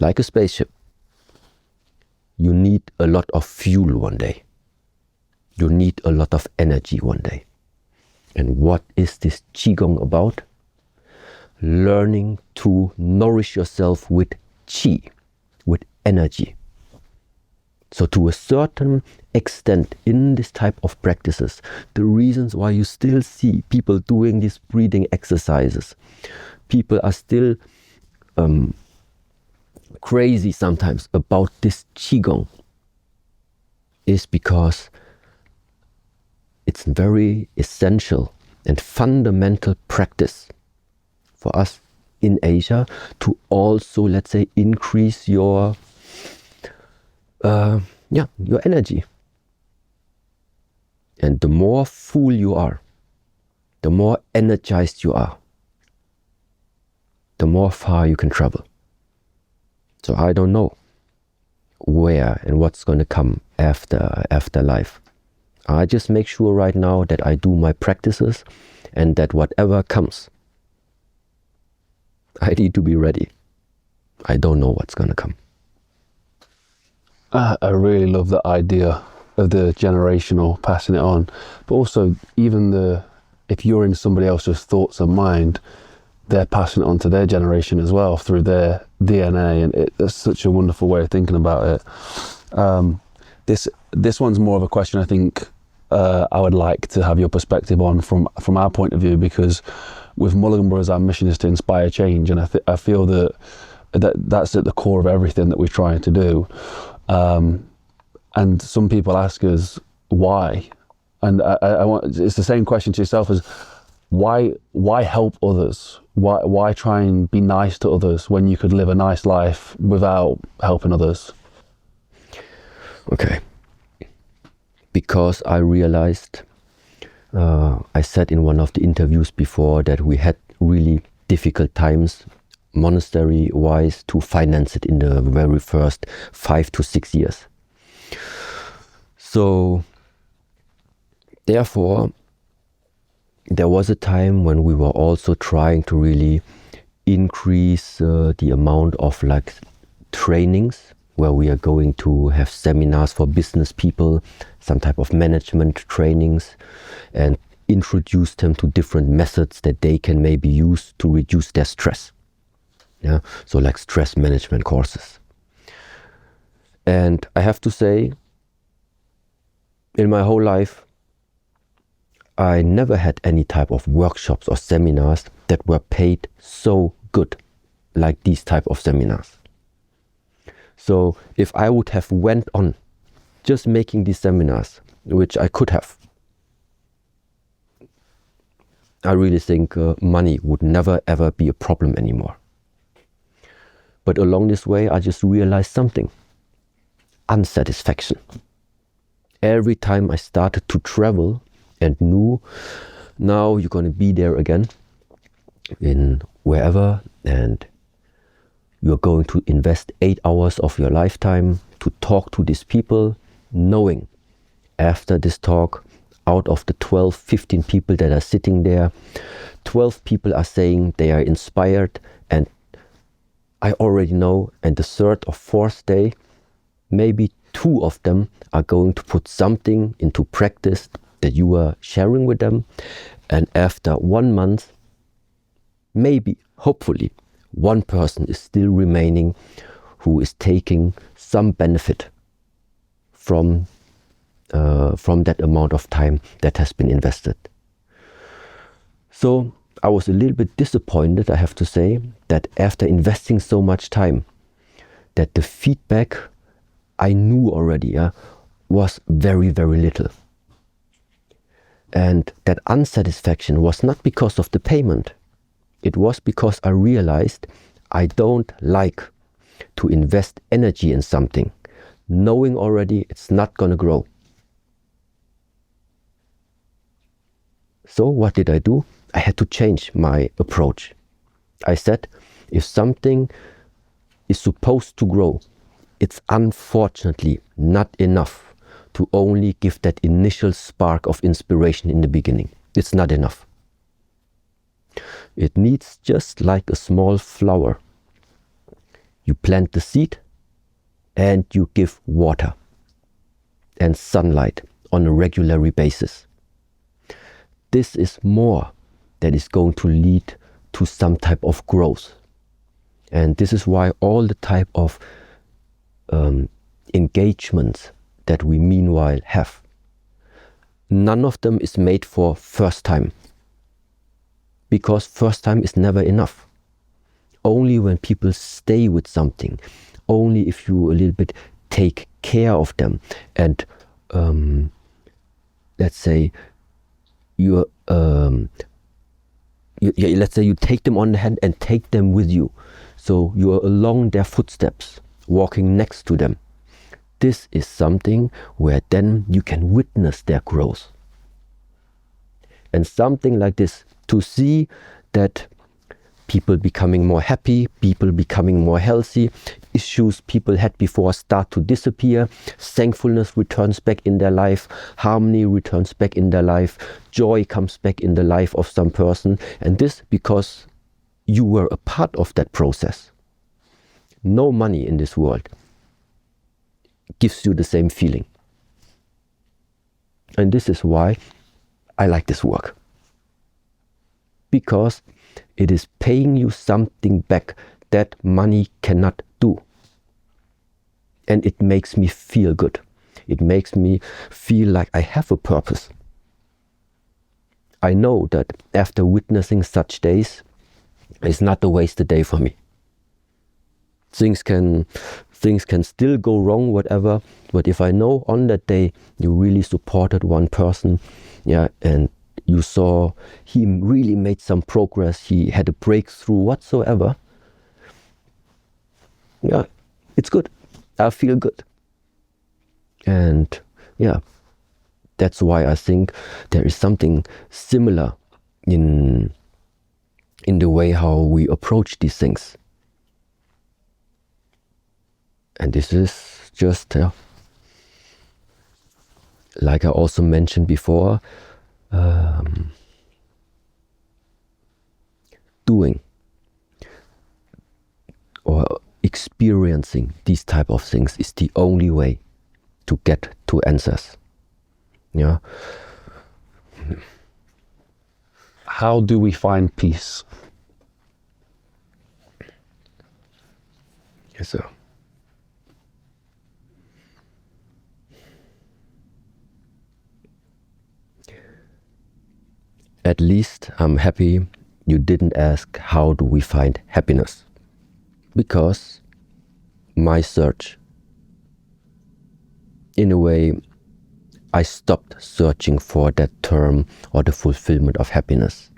like a spaceship, you need a lot of fuel one day. You need a lot of energy one day. And what is this Qigong about? Learning to nourish yourself with Qi, with energy. So to a certain extent in this type of practices, the reasons why you still see people doing these breathing exercises, people are still crazy sometimes about this Qigong, is because it's very essential and fundamental practice for us in Asia to also, let's say, increase your energy. And the more full you are, the more energized you are, the more far you can travel. So I don't know where and what's going to come after life. I just make sure right now that I do my practices and that whatever comes, I need to be ready. I don't know what's going to come. I really love the idea of the generational passing it on, but also even if you're in somebody else's thoughts and mind, they're passing it on to their generation as well through their DNA, and it's such a wonderful way of thinking about it. This one's more of a question I think I would like to have your perspective on from our point of view, because with Mulligan Brothers, our mission is to inspire change, and I feel that's at the core of everything that we're trying to do. And some people ask us why, and I want, it's the same question to yourself as why help others? Why try and be nice to others when you could live a nice life without helping others? Okay. Because I realized, I said in one of the interviews before that we had really difficult times monastery-wise to finance it in the very first 5 to 6 years. So therefore, there was a time when we were also trying to really increase the amount of like trainings, where we are going to have seminars for business people, some type of management trainings, and introduce them to different methods that they can maybe use to reduce their stress. Yeah, so like stress management courses. And I have to say, in my whole life, I never had any type of workshops or seminars that were paid so good. like these type of seminars. So if I would have went on just making these seminars, which I could have, I really think money would never ever be a problem anymore. But along this way, I just realized something: unsatisfaction. Every time I started to travel and knew now you're going to be there again in wherever, and you're going to invest 8 hours of your lifetime to talk to these people, knowing after this talk, out of the 12, 15 people that are sitting there, 12 people are saying they are inspired, and I already know, and the third or fourth day, maybe 2 of them are going to put something into practice that you are sharing with them. And after 1 month, maybe, hopefully, 1 person is still remaining who is taking some benefit from that amount of time that has been invested. So I was a little bit disappointed, I have to say, that after investing so much time, that the feedback I knew already was very, very little. And that unsatisfaction was not because of the payment. It was because I realized I don't like to invest energy in something, knowing already it's not going to grow. So what did I do? I had to change my approach. I said, if something is supposed to grow, it's unfortunately not enough to only give that initial spark of inspiration in the beginning. It's not enough. It needs just like a small flower. You plant the seed and you give water and sunlight on a regular basis. This is more that is going to lead to some type of growth. And this is why all the type of engagements that we meanwhile have, none of them is made for first time. Because first time is never enough. Only when people stay with something, only if you a little bit take care of them, and let's say let's say you take them on the hand and take them with you. So you are along their footsteps, walking next to them. This is something where then you can witness their growth. And something like this, to see that people becoming more happy, people becoming more healthy, issues people had before start to disappear, thankfulness returns back in their life, harmony returns back in their life, joy comes back in the life of some person, and this because you were a part of that process. No money in this world gives you the same feeling. And this is why I like this work. Because it is paying you something back that money cannot do. And it makes me feel good. It makes me feel like I have a purpose. I know that after witnessing such days, it's not a wasted day for me. Things can still go wrong, whatever, but if I know on that day you really supported one person, and you saw he really made some progress, he had a breakthrough whatsoever, it's good. I feel good. And that's why I think there is something similar in the way how we approach these things. And this is just, like I also mentioned before, doing or experiencing these type of things is the only way to get to answers. How do we find peace? Yes, sir. At least I'm happy you didn't ask, how do we find happiness? because my search, in a way, I stopped searching for that term or the fulfillment of happiness.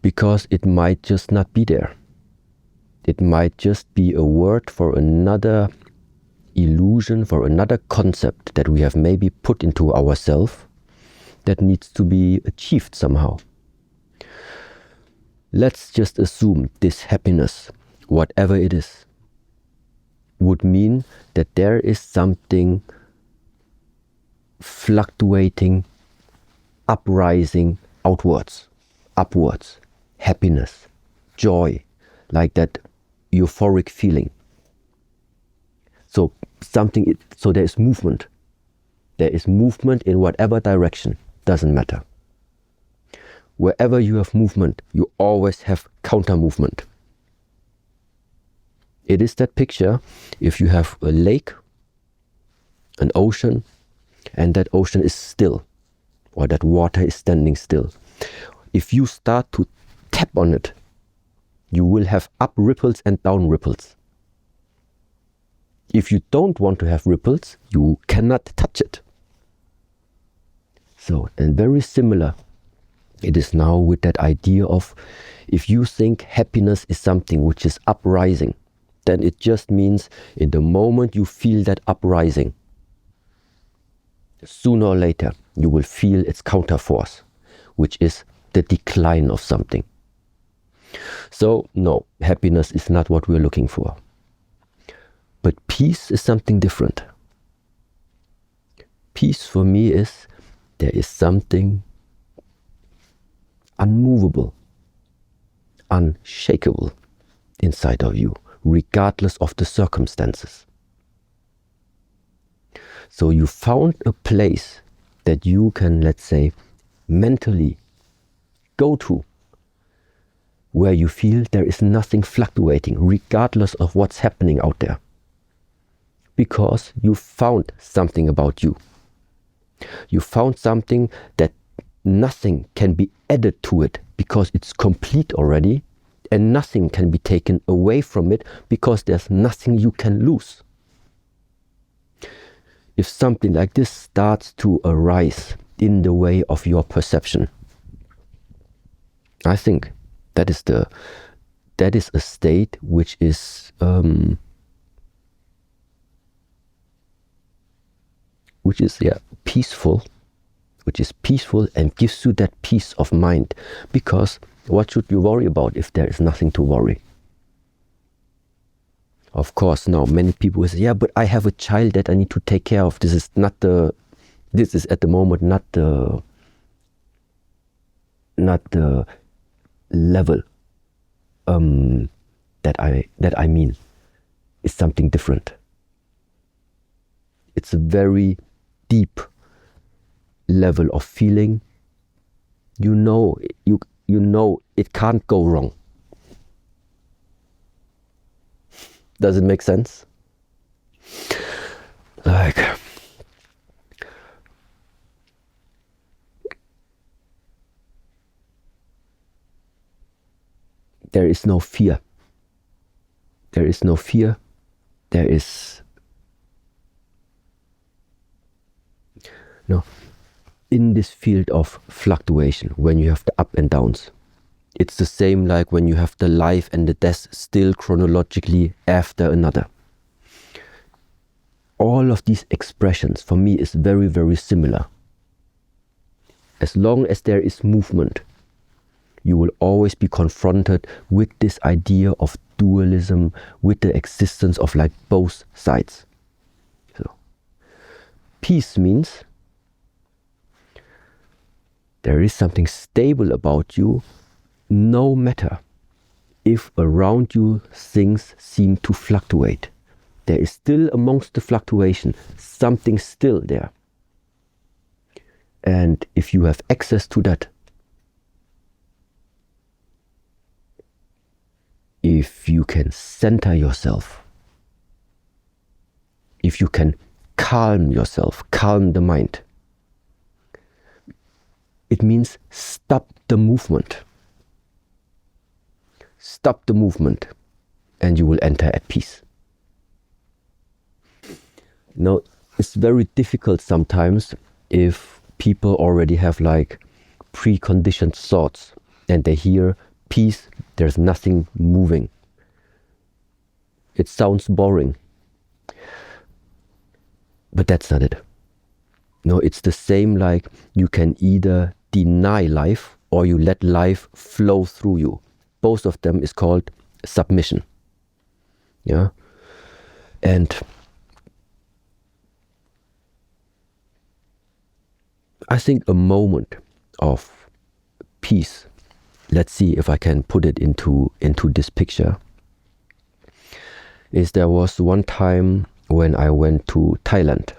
Because it might just not be there. It might just be a word for another illusion, for another concept that we have maybe put into ourselves that needs to be achieved somehow. Let's just assume this happiness, whatever it is, would mean that there is something fluctuating, uprising outwards, upwards, happiness, joy, like that euphoric feeling. So there is movement. There is movement in whatever direction, doesn't matter. Wherever you have movement, you always have counter movement. It is that picture if you have a lake, an ocean, and that ocean is still, or that water is standing still. If you start to tap on it, you will have up ripples and down ripples. If you don't want to have ripples, you cannot touch it. So, and very similar, it is now with that idea of, if you think happiness is something which is uprising, then it just means in the moment you feel that uprising, sooner or later you will feel its counterforce, which is the decline of something. So no, happiness is not what we're looking for. But peace is something different. Peace for me is, there is something unmovable, unshakable inside of you, regardless of the circumstances. So you found a place that you can, let's say, mentally go to, where you feel there is nothing fluctuating, regardless of what's happening out there. Because you found something about you. You found something that nothing can be added to it because it's complete already, and nothing can be taken away from it because there's nothing you can lose. If something like this starts to arise in the way of your perception, I think that is a state which is peaceful, and gives you that peace of mind. Because what should you worry about if there is nothing to worry? Of course, now many people will say, yeah, but I have a child that I need to take care of. This is at the moment not the level that I mean. It's something different. It's a very deep level of feeling. You know it can't go wrong. Does it make sense? Like, there is no fear. There is no fear. There is no, in this field of fluctuation, when you have the up and downs, it's the same like when you have the life and the death still chronologically after another. All of these expressions for me is very, very similar. As long as there is movement, you will always be confronted with this idea of dualism, with the existence of like both sides. So, peace means there is something stable about you, no matter if around you things seem to fluctuate. There is still amongst the fluctuation something still there. And if you have access to that, if you can center yourself, if you can calm yourself, calm the mind, it means stop the movement. Stop the movement. and you will enter at peace. Now, it's very difficult sometimes if people already have like preconditioned thoughts and they hear peace, there's nothing moving. It sounds boring. But that's not it. No, it's the same like you can either deny life or you let life flow through you. Both of them is called submission. Yeah. And I think a moment of peace, let's see if I can put it into this picture, is there was one time when I went to Thailand.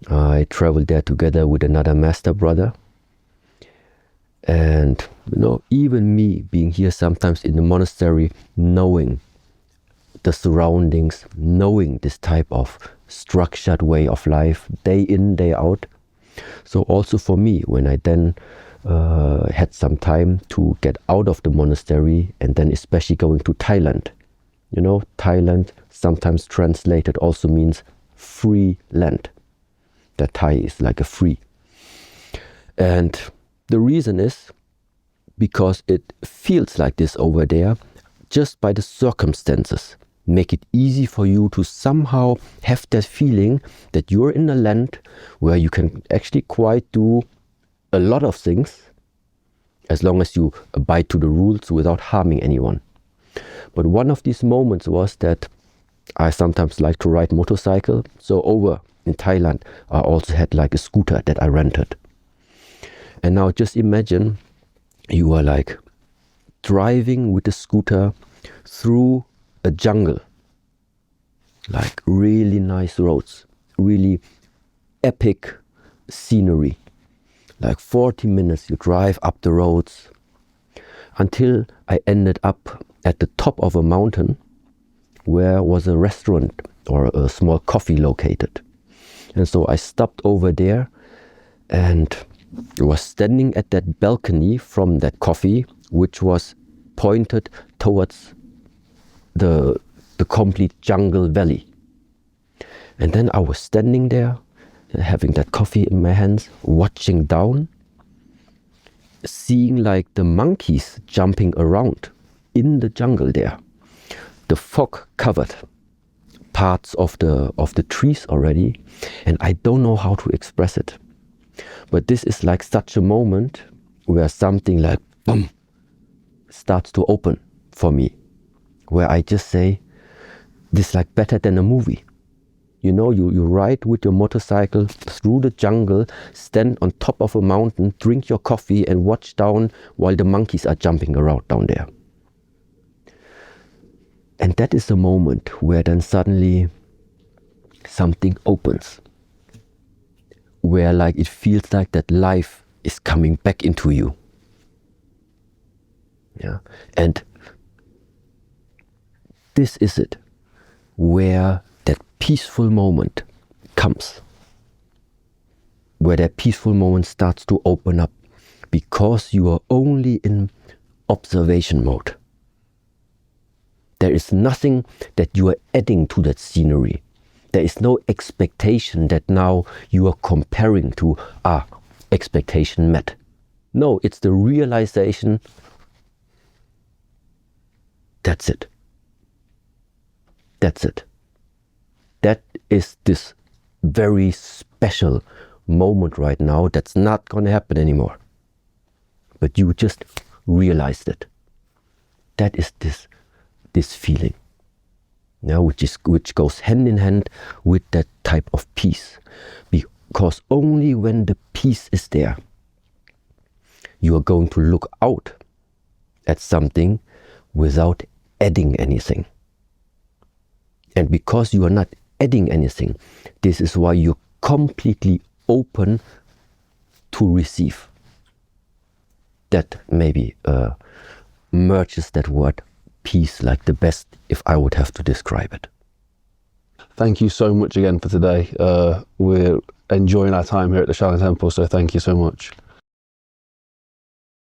I traveled there together with another master brother. And even me being here sometimes in the monastery, knowing the surroundings, knowing this type of structured way of life, day in, day out. So also for me, when I then had some time to get out of the monastery and then especially going to Thailand. Thailand sometimes translated also means free land. That Thai is like a free. And the reason is because it feels like this over there, just by the circumstances, make it easy for you to somehow have that feeling that you're in a land where you can actually quite do a lot of things as long as you abide to the rules without harming anyone. But one of these moments was that I sometimes like to ride motorcycle. So over in Thailand, I also had like a scooter that I rented. And now just imagine you are like driving with a scooter through a jungle, like really nice roads, really epic scenery. Like 40 minutes you drive up the roads until I ended up at the top of a mountain where was a restaurant or a small coffee located. And so I stopped over there and was standing at that balcony from that coffee, which was pointed towards the complete jungle valley. And then I was standing there, having that coffee in my hands, watching down, seeing like the monkeys jumping around in the jungle there. The fog covered parts of the trees already, and I don't know how to express it. But this is like such a moment where something like boom starts to open for me, where I just say, this is like better than a movie. You ride with your motorcycle through the jungle, stand on top of a mountain, drink your coffee and watch down while the monkeys are jumping around down there. And that is a moment where then suddenly something opens, where like it feels like that life is coming back into you. Yeah. And this is it, where that peaceful moment comes, where that peaceful moment starts to open up, because you are only in observation mode. There is nothing that you are adding to that scenery. There is no expectation that now you are comparing to, expectation met. No, it's the realization, that's it. That's it. That is this very special moment right now that's not going to happen anymore. But you just realized it. That is this feeling, which goes hand in hand with that type of peace. Because only when the peace is there, you are going to look out at something without adding anything. And because you are not adding anything, this is why you're completely open to receive. That maybe merges that word peace like the best if I would have to describe it. Thank you so much again for today. We're enjoying our time here at the Shaolin Temple, so thank you so much.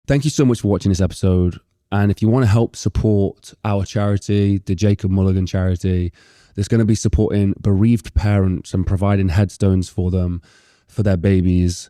Thank you so much for watching this episode. And if you want to help support our charity, the Jacob Mulligan charity, that's going to be supporting bereaved parents and providing headstones for them, for their babies,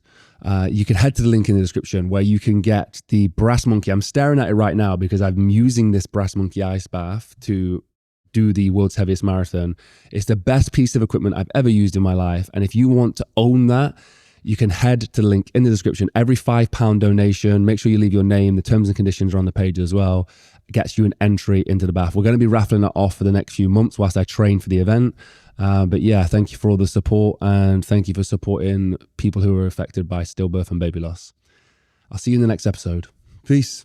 you can head to the link in the description where you can get the Brass Monkey. I'm staring at it right now because I'm using this Brass Monkey ice bath to do the world's heaviest marathon. It's the best piece of equipment I've ever used in my life. And if you want to own that, you can head to the link in the description. Every £5 donation, make sure you leave your name. The terms and conditions are on the page as well. It gets you an entry into the bath. We're going to be raffling that off for the next few months whilst I train for the event. But yeah, thank you for all the support, and thank you for supporting people who are affected by stillbirth and baby loss. I'll see you in the next episode. Peace.